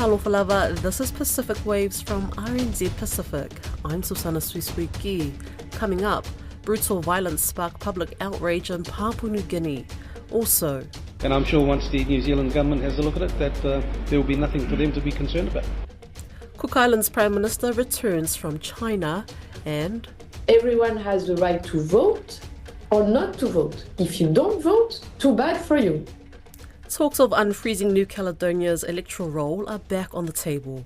Talofa lava, this is Pacific Waves from RNZ Pacific. I'm Susana Swiswiki. Coming up, brutal violence sparked public outrage in Papua New Guinea. Also, and I'm sure once the New Zealand government has a look at it, that there will be nothing for them to be concerned about. Cook Islands Prime Minister returns from China, and everyone has the right to vote or not to vote. If you don't vote, too bad for you. Talks of unfreezing New Caledonia's electoral roll are back on the table.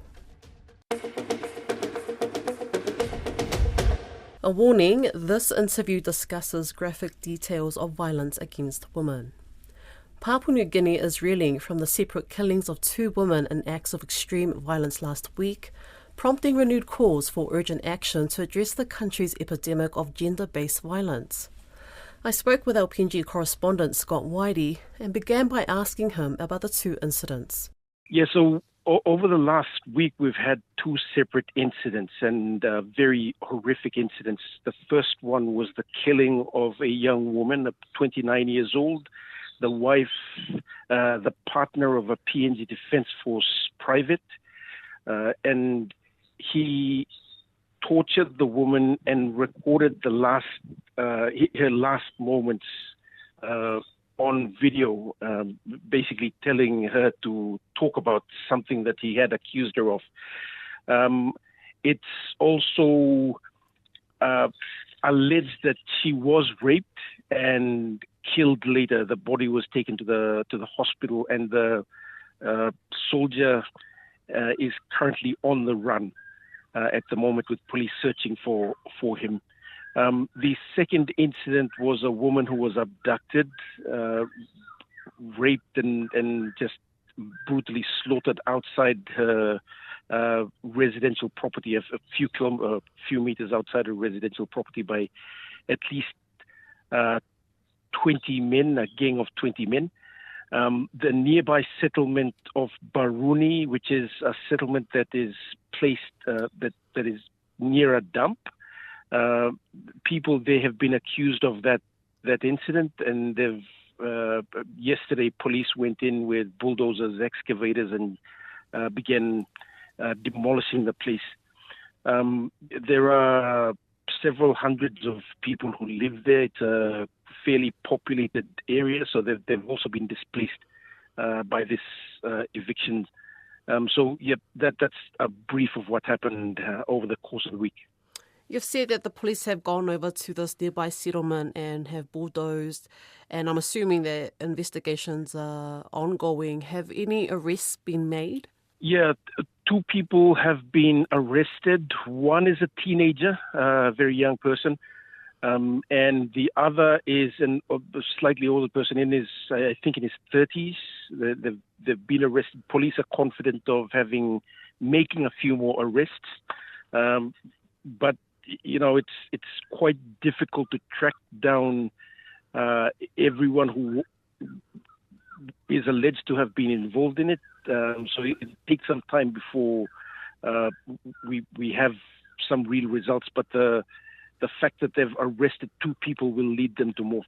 A warning, this interview discusses graphic details of violence against women. Papua New Guinea is reeling from the separate killings of 2 women in acts of extreme violence last week, prompting renewed calls for urgent action to address the country's epidemic of gender-based violence. I spoke with our PNG correspondent Scott Whitey and began by asking him about the 2 incidents. Yeah, so over the last week we've had 2 separate incidents and very horrific incidents. The first one was the killing of a young woman, 29 years old, the wife, the partner of a PNG Defence Force private, and he tortured the woman and recorded her last moments on video, basically telling her to talk about something that he had accused her of. It's also alleged that she was raped and killed later. The body was taken to the hospital, and the soldier is currently on the run at the moment, with police searching for him. The second incident was a woman who was abducted, raped and just brutally slaughtered outside her residential property, a few meters outside her residential property, by at least 20 men, a gang of 20 men. The nearby settlement of Baruni, which is a settlement that is placed, that is near a dump. People there have been accused of that incident, and yesterday police went in with bulldozers, excavators, and began demolishing the place. There are several hundreds of people who live there. It's a fairly populated area, so they've also been displaced by this eviction. So, that's a brief of what happened over the course of the week. You've said that the police have gone over to this nearby settlement and have bulldozed, and I'm assuming that investigations are ongoing. Have any arrests been made? Yeah, 2 people have been arrested. One is a teenager, a very young person, and the other is a slightly older person, I think in his 30s. They've been arrested. Police are confident of making a few more arrests, but it's quite difficult to track down everyone who is alleged to have been involved in it. So it takes some time before we have some real results. But the fact that they've arrested 2 people will lead them to more.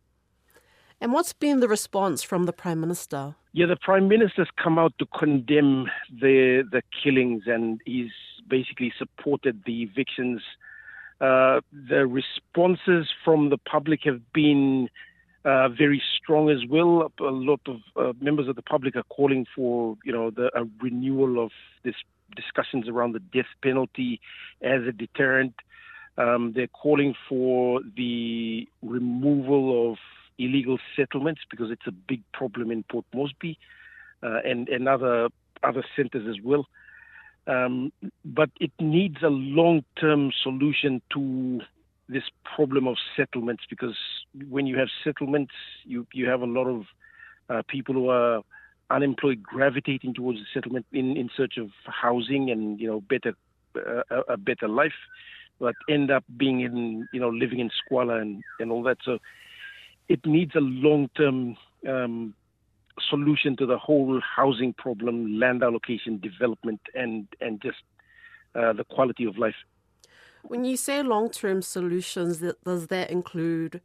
And what's been the response from the Prime Minister? Yeah, the Prime Minister's come out to condemn the killings, and he's basically supported the evictions. The responses from the public have been very strong as well. A lot of members of the public are calling for, a renewal of this discussions around the death penalty as a deterrent. They're calling for the removal of illegal settlements, because it's a big problem in Port Moresby and other centres as well. But it needs a long-term solution to this problem of settlements, because when you have settlements, you have a lot of people who are unemployed gravitating towards the settlement in search of housing and a better life, but end up being living in squalor and all that. So it needs a long-term solution to the whole housing problem, land allocation, development, and just the quality of life. When you say long-term solutions, does that include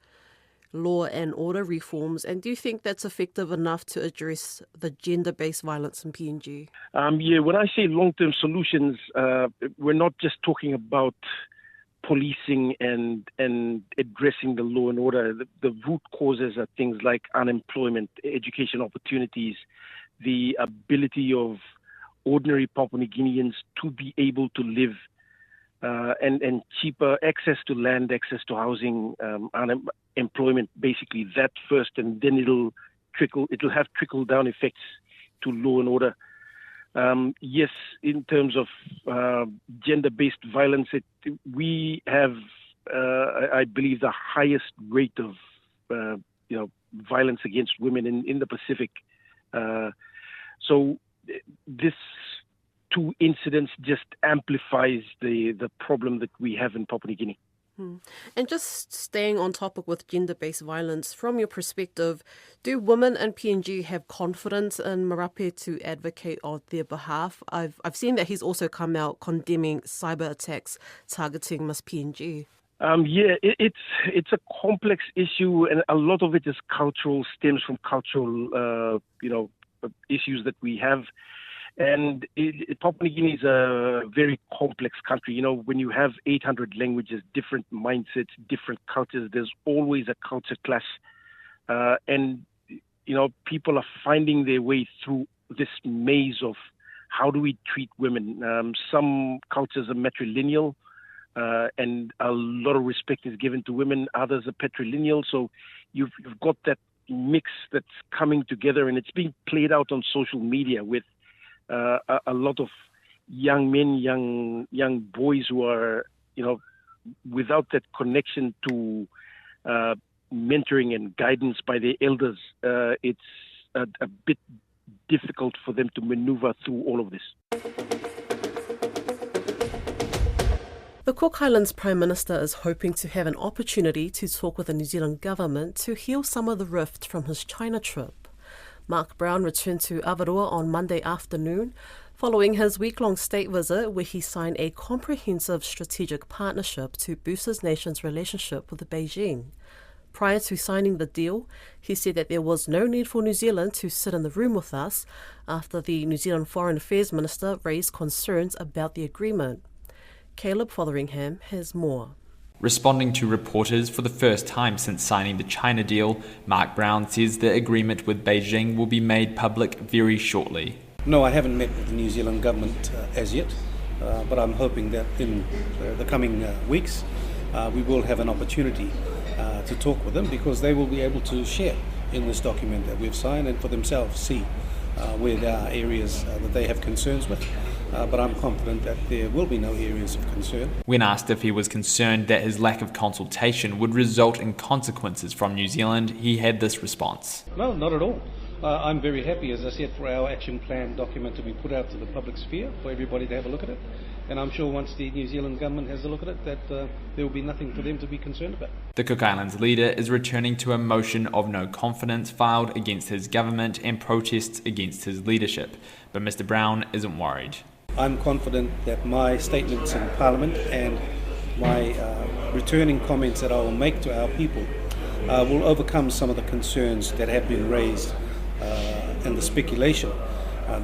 law and order reforms, and do you think that's effective enough to address the gender-based violence in PNG? When I say long-term solutions, we're not just talking about policing and addressing the law and order. The root causes are things like unemployment, education opportunities, the ability of ordinary Papua New Guineans to be able to live, and cheaper access to land, access to housing, employment, basically that first, and then it'll have trickle-down effects to law and order. Yes, in terms of gender-based violence, we have, I believe, the highest rate of violence against women in the Pacific. So this two incidents just amplifies the problem that we have in Papua New Guinea. And just staying on topic with gender-based violence, from your perspective, do women in PNG have confidence in Marape to advocate on their behalf? I've seen that he's also come out condemning cyber attacks targeting Miss PNG. It's a complex issue, and a lot of it is cultural, stems from cultural, issues that we have. And Papua New Guinea is a very complex country. When you have 800 languages, different mindsets, different cultures, there's always a culture clash. And people are finding their way through this maze of how do we treat women. Some cultures are matrilineal, and a lot of respect is given to women. Others are patrilineal. So you've got that mix that's coming together, and it's being played out on social media with a lot of young men, young boys who are, without that connection to mentoring and guidance by their elders. It's a bit difficult for them to maneuver through all of this. The Cook Islands Prime Minister is hoping to have an opportunity to talk with the New Zealand government to heal some of the rift from his China trip. Mark Brown returned to Avarua on Monday afternoon following his week-long state visit, where he signed a comprehensive strategic partnership to boost his nation's relationship with Beijing. Prior to signing the deal, he said that there was no need for New Zealand to sit in the room with us after the New Zealand Foreign Affairs Minister raised concerns about the agreement. Caleb Fotheringham has more. Responding to reporters for the first time since signing the China deal, Mark Brown says the agreement with Beijing will be made public very shortly. No, I haven't met with the New Zealand government as yet, but I'm hoping that in the coming weeks we will have an opportunity to talk with them, because they will be able to share in this document that we've signed and for themselves see where there are areas that they have concerns with. But I'm confident that there will be no areas of concern. When asked if he was concerned that his lack of consultation would result in consequences from New Zealand, he had this response. No, not at all. I'm very happy, as I said, for our action plan document to be put out to the public sphere for everybody to have a look at it. And I'm sure once the New Zealand government has a look at it, that there will be nothing for them to be concerned about. The Cook Islands leader is returning to a motion of no confidence filed against his government and protests against his leadership. But Mr. Brown isn't worried. I'm confident that my statements in Parliament and my returning comments that I will make to our people will overcome some of the concerns that have been raised and the speculation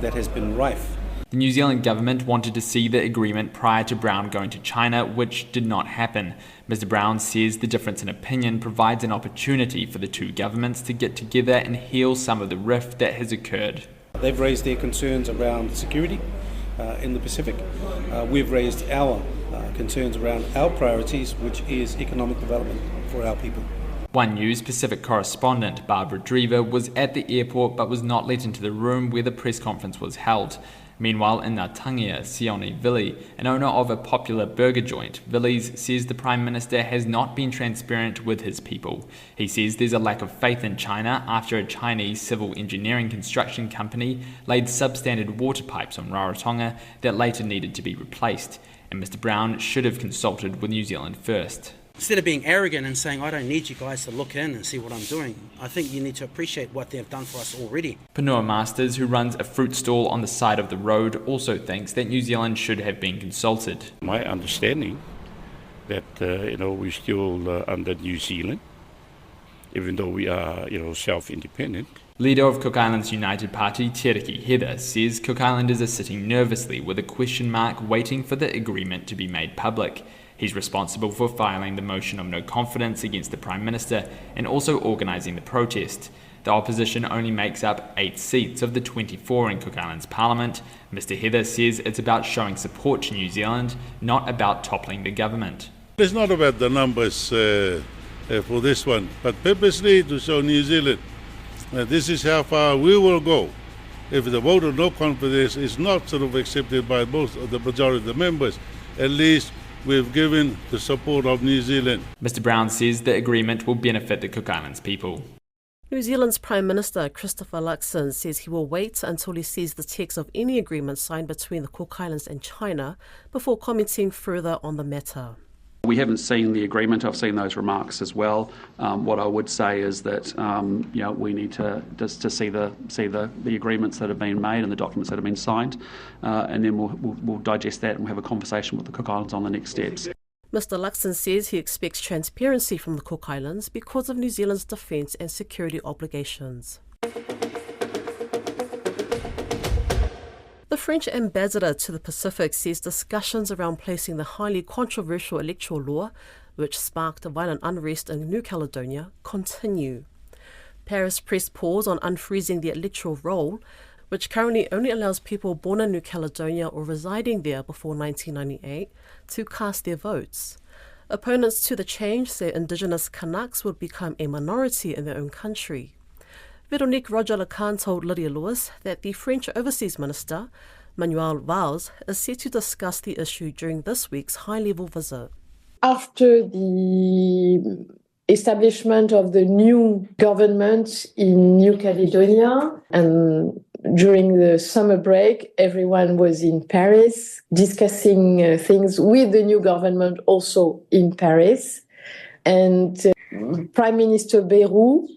that has been rife. The New Zealand government wanted to see the agreement prior to Brown going to China, which did not happen. Mr. Brown says the difference in opinion provides an opportunity for the two governments to get together and heal some of the rift that has occurred. They've raised their concerns around security in the Pacific. We've raised our concerns around our priorities, which is economic development for our people. One News Pacific correspondent, Barbara Drever, was at the airport but was not let into the room where the press conference was held. Meanwhile, in Ngatangia, Sione Vili, an owner of a popular burger joint, Villies says the Prime Minister has not been transparent with his people. He says there's a lack of faith in China after a Chinese civil engineering construction company laid substandard water pipes on Rarotonga that later needed to be replaced, and Mr. Brown should have consulted with New Zealand first. Instead of being arrogant and saying, I don't need you guys to look in and see what I'm doing, I think you need to appreciate what they've done for us already. Panua Masters, who runs a fruit stall on the side of the road, also thinks that New Zealand should have been consulted. My understanding that we're still under New Zealand, even though we are, self-independent. Leader of Cook Islands United Party, Cherokee Heather, says Cook Islanders are sitting nervously with a question mark waiting for the agreement to be made public. He's responsible for filing the motion of no confidence against the Prime Minister and also organising the protest. The opposition only makes up 8 seats of the 24 in Cook Islands Parliament. Mr Heather says it's about showing support to New Zealand, not about toppling the government. It's not about the numbers for this one, but purposely to show New Zealand this is how far we will go. If the vote of no confidence is not accepted by most of the majority of the members, at least we've given the support of New Zealand. Mr Brown says the agreement will benefit the Cook Islands people. New Zealand's Prime Minister Christopher Luxon says he will wait until he sees the text of any agreement signed between the Cook Islands and China before commenting further on the matter. We haven't seen the agreement. I've seen those remarks as well. What I would say is that we need to see the agreements that have been made and the documents that have been signed, and then we'll digest that and we'll have a conversation with the Cook Islands on the next steps. Mr Luxon says he expects transparency from the Cook Islands because of New Zealand's defence and security obligations. The French ambassador to the Pacific says discussions around placing the highly controversial electoral law, which sparked violent unrest in New Caledonia, continue. Paris pressed pause on unfreezing the electoral roll, which currently only allows people born in New Caledonia or residing there before 1998 to cast their votes. Opponents to the change say Indigenous Canucks would become a minority in their own country. Veronique Roger-Lacan told Lydia Lewis that the French Overseas Minister, Manuel Valls, is set to discuss the issue during this week's high-level visit. After the establishment of the new government in New Caledonia, and during the summer break, everyone was in Paris discussing things with the new government also in Paris. And Prime Minister Bayrou,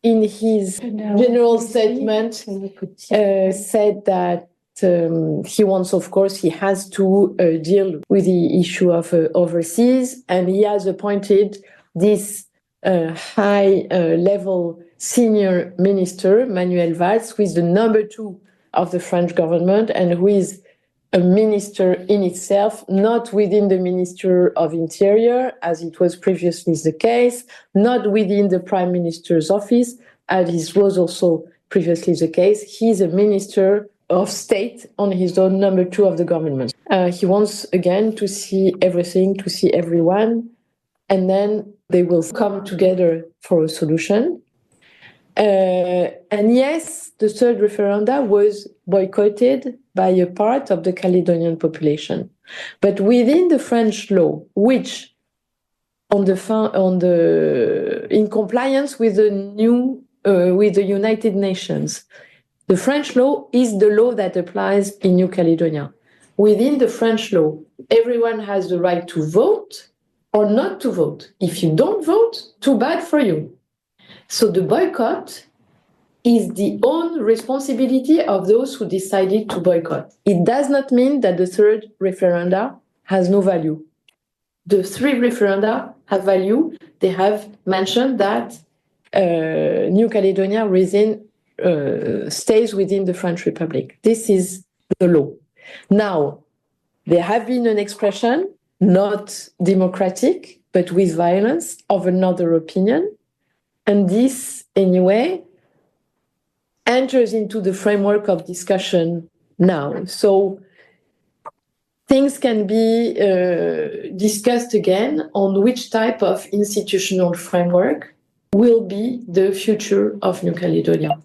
in his general statement, said that he has to deal with the issue of overseas, and he has appointed this high-level senior minister, Manuel Valls, who is the number 2 of the French government and who is a minister in itself, not within the Minister of Interior, as it was previously the case, not within the Prime Minister's office, as it was also previously the case. He's a Minister of State on his own, number 2 of the government. He wants, again, to see everything, to see everyone, and then they will come together for a solution. And yes, the third referenda was boycotted by a part of the Caledonian population. But within the French law, which in compliance with the new with the United Nations, the French law is the law that applies in New Caledonia. Within the French law, everyone has the right to vote or not to vote. If you don't vote, too bad for you. So the boycott is the own responsibility of those who decided to boycott. It does not mean that the third referenda has no value. The 3 referenda have value. They have mentioned that New Caledonia stays within the French Republic. This is the law. Now, there have been an expression, not democratic, but with violence, of another opinion. And this, anyway, enters into the framework of discussion now. So things can be discussed again on which type of institutional framework will be the future of New Caledonia.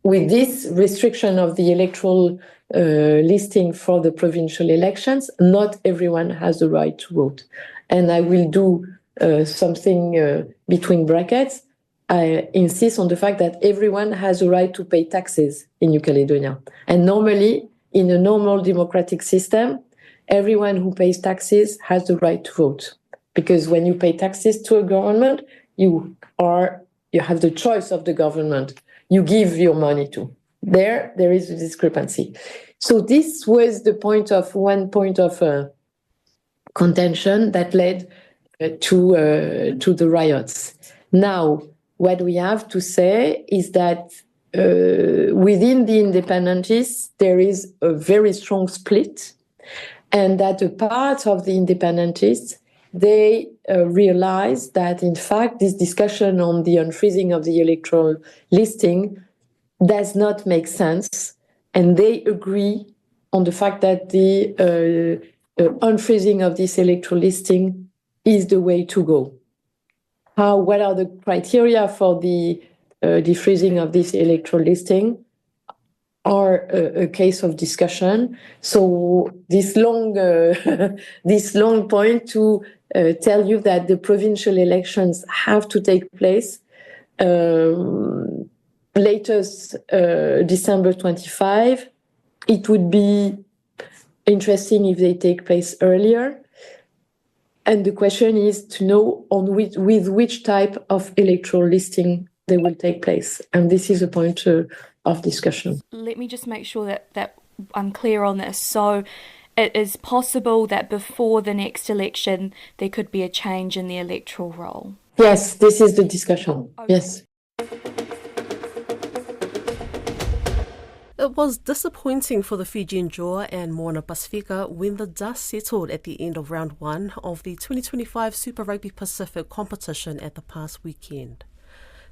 With this restriction of the electoral listing for the provincial elections, not everyone has the right to vote. And I will do something between brackets. I insist on the fact that everyone has a right to pay taxes in New Caledonia. And normally, in a normal democratic system, everyone who pays taxes has the right to vote. Because when you pay taxes to a government, you have the choice of the government you give your money to. There is a discrepancy. So this was one point of contention that led to the riots. Now, what we have to say is that within the independentists, there is a very strong split, and that a part of the independentists, they realize that, in fact, this discussion on the unfreezing of the electoral listing does not make sense, and they agree on the fact that the unfreezing of this electoral listing is the way to go. What are the criteria for the defreezing of this electoral listing are a case of discussion. So this long point to tell you that the provincial elections have to take place latest December 25. It would be interesting if they take place earlier. And the question is to know with which type of electoral listing they will take place. And this is a point of discussion. Let me just make sure that I'm clear on this. So it is possible that before the next election, there could be a change in the electoral roll? Yes, this is the discussion. Okay. Yes. It was disappointing for the Fijian draw and Moana Pacifica when the dust settled at the end of round 1 of the 2025 Super Rugby Pacific competition at the past weekend.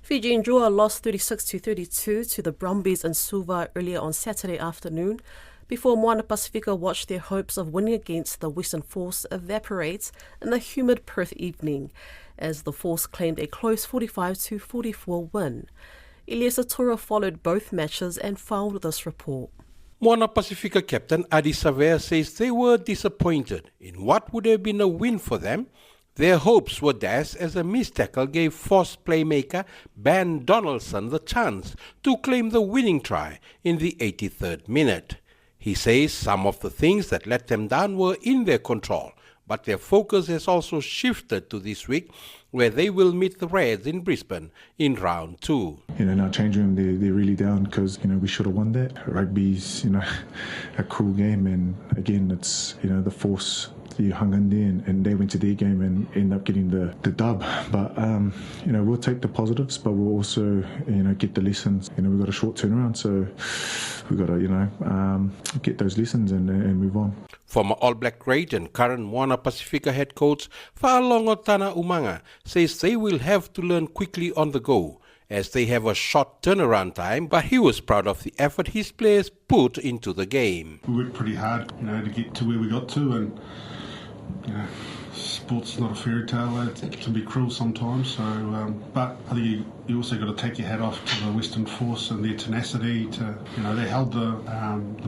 Fijian draw lost 36-32 to the Brumbies in Suva earlier on Saturday afternoon, before Moana Pacifica watched their hopes of winning against the Western Force evaporate in the humid Perth evening, as the Force claimed a close 45-44 win. Elias Atura followed both matches and filed this report. Moana Pacifica captain Adi Savea says they were disappointed in what would have been a win for them. Their hopes were dashed as a missed tackle gave Force playmaker Ben Donaldson the chance to claim the winning try in the 83rd minute. He says some of the things that let them down were in their control, but their focus has also shifted to this week, where they will meet the Reds in Brisbane in round 2. In our change room, they're really down because, we should have won that. Rugby's, a cruel game, and again, it's, the Force, you hung in there and they went to their game and ended up getting the dub. But, we'll take the positives, but we'll also, get the lessons. We've got a short turnaround, so we've got to, get those lessons and move on. Former All Black great and current Moana Pacifica head coach Fa'alongotana Umanga says they will have to learn quickly on the go, as they have a short turnaround time, but he was proud of the effort his players put into the game. We worked pretty hard, to get to where we got to, and sport's not a fairy tale. It can be cruel sometimes. So, but I think you also got to take your hat off to the Western Force and their tenacity. They held the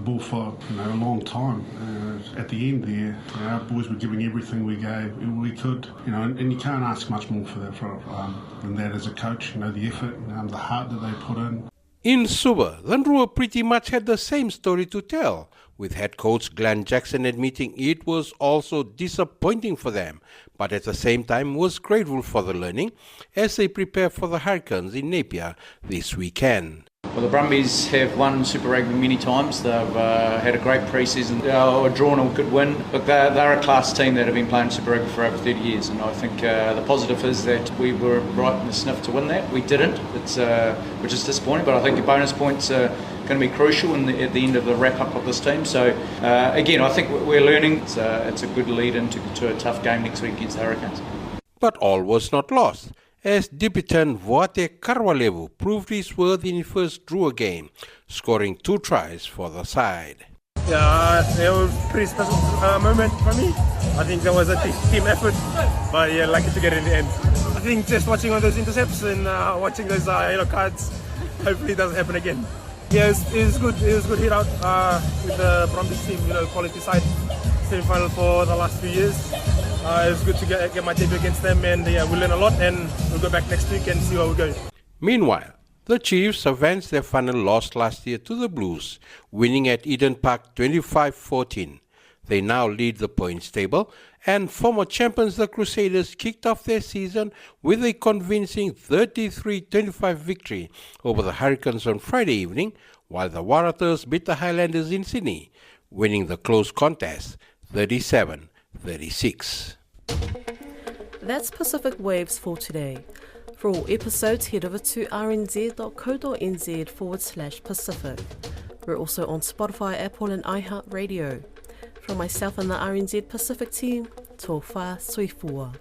ball for a long time. At the end there, our boys were giving everything we could. And you can't ask much more for that than that as a coach. The effort, the heart that they put in. In Suva, the Ndrua pretty much had the same story to tell, with head coach Glenn Jackson admitting it was also disappointing for them, but at the same time was grateful for the learning as they prepare for the Hurricanes in Napier this weekend. Well, the Brumbies have won Super Rugby many times. They've had a great pre-season, or drawn a good win. Look, they're a class team that have been playing Super Rugby for over 30 years, and I think the positive is that we were right in the sniff to win that. We didn't, which is disappointing, but I think the bonus points are going to be crucial at the end of the wrap-up of this team. So, again, I think we're learning. It's a good lead into a tough game next week against the Hurricanes. But all was not lost, as debutant Voate Karwalevu proved his worth in his first Drua game, scoring 2 tries for the side. Yeah, it was a pretty special moment for me. I think there was a team effort, but lucky to get it in the end. I think just watching all those intercepts and watching those yellow cards, hopefully it doesn't happen again. Yeah, it was good. It was a good hit out with the Brumbies team, quality side, semi-final for the last few years. It was good to get my debut against them, and we learn a lot, and we'll go back next week and see where we go. Meanwhile, the Chiefs avenged their final loss last year to the Blues, winning at Eden Park 25-14. They now lead the points table, and former champions the Crusaders kicked off their season with a convincing 33-25 victory over the Hurricanes on Friday evening, while the Waratahs beat the Highlanders in Sydney, winning the close contest 37-36. That's Pacific Waves for today. For all episodes, head over to rnz.co.nz/Pacific. We're also on Spotify, Apple and iHeartRadio. From myself and the RNZ Pacific team, tō whā soifua.